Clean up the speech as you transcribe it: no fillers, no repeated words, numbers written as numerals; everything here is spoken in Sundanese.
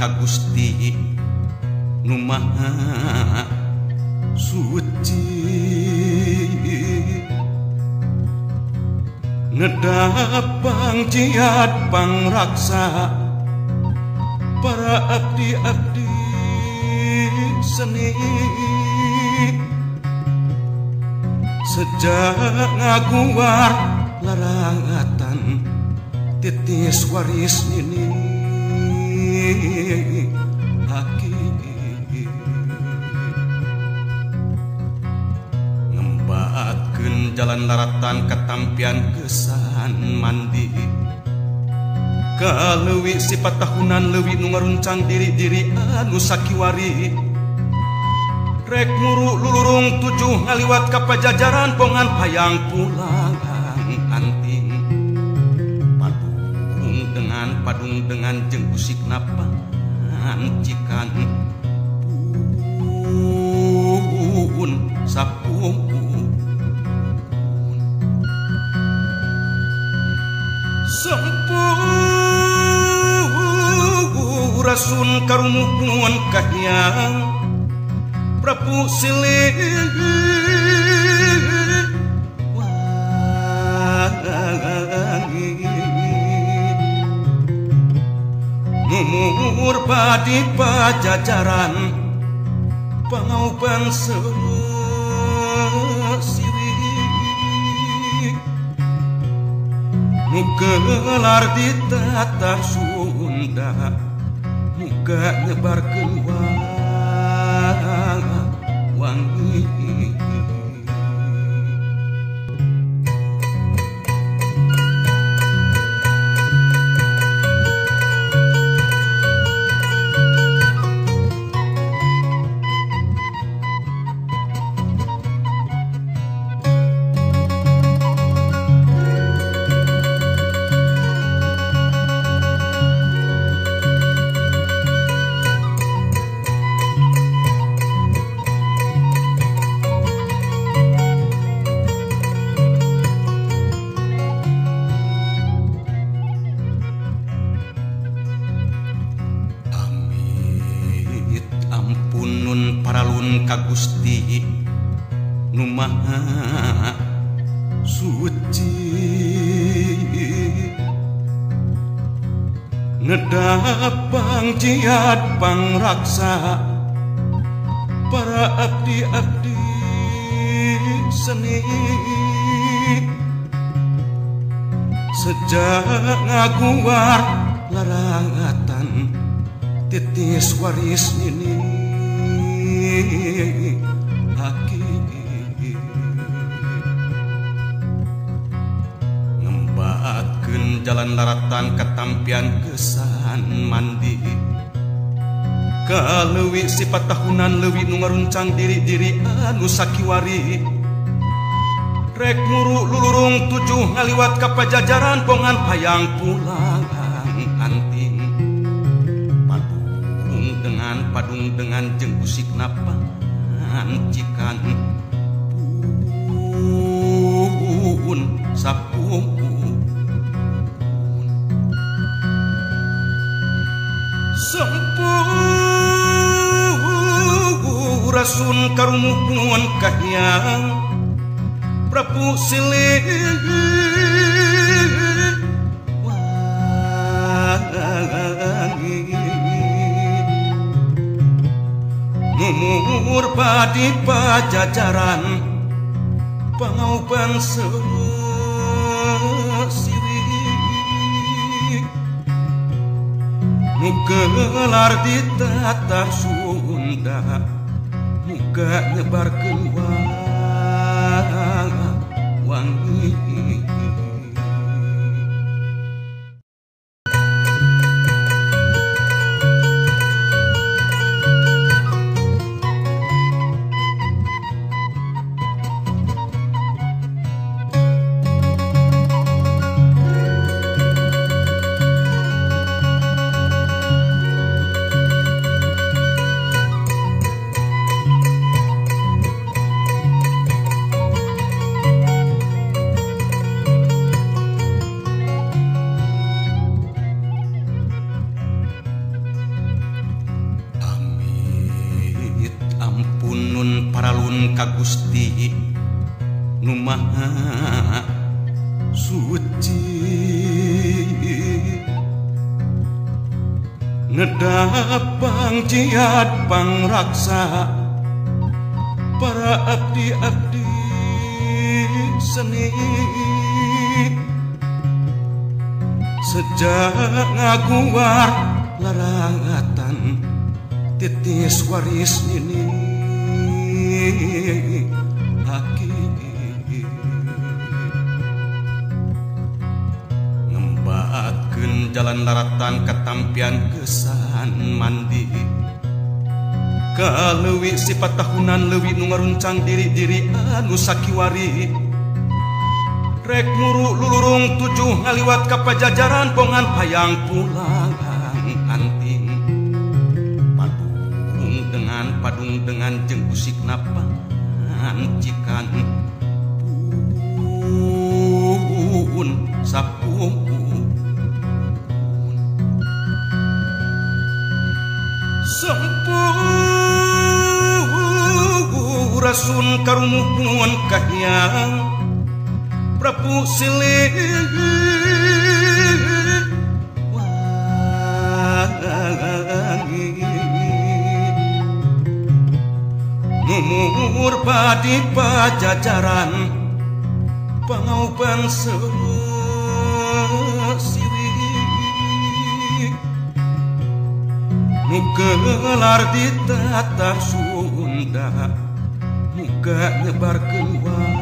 ka Gusti nu Maha Suci, ngedapang jiat pangraksa para abdi-abdi seni, sejak ngaguar larangatan titis waris ini haki ngembaatkeun jalan laratan katampian kesan mandi kaleuwih sifat tahunan leuwih nu ngaruncang diri-diri anu sakiwari rek muru lulurung tujuh ngaliwat ka pajajaran pongan hayang pulang anting padung dengan jeung usikna pancikan pun sapung sampurasun karumuhun kahyang Prabu Silih wangi numur padi pajajaran pangauban sesirik nu gelar di tatar Sunda muga nyebarkeun wangi ka Gusti nu Maha Suci, ngedapang jiat pangraksa para abdi-abdi seni, sejak ngaguar larangatan titis waris ini haki ngembaatkeun jalan laratan katampian kesan mandi kaleuwih sifat tahunan leuwih nu ngaruncang diri-diri anu sakiwari rek muru lulurung tujuh ngaliwat ka pajajaran pongan hayang pulang anting padung dengan jeung usikna pancikan pun sapung sampurasun karumuhun kahyang Prabu Silih wangi numur padi pajajaran pangauban sesirik nu gelar di tatar Sunda muga nyebarkeun wangi nyuwun ka Gusti nu Maha Suci ngedapang jiat pangraksa para abdi-abdi seni sejak ngaguar larangatan titis waris ini haki ngembakeun jalan laratan katampian kesan mandi kaleuwih sifat tahunan leuwih nu ngaruncang diri-diri anu sakiwari rek muru lulurung tujuh ngaliwat ka pajajaran pongan hayang pulang anting padung dengan jeung usikna pancikan pun sapung sampurasun karumuhun kahyang Prabu Silih Numur badi pajajaran pangauban sesiwi muga gelar di tatar Sunda muga nyebar keluar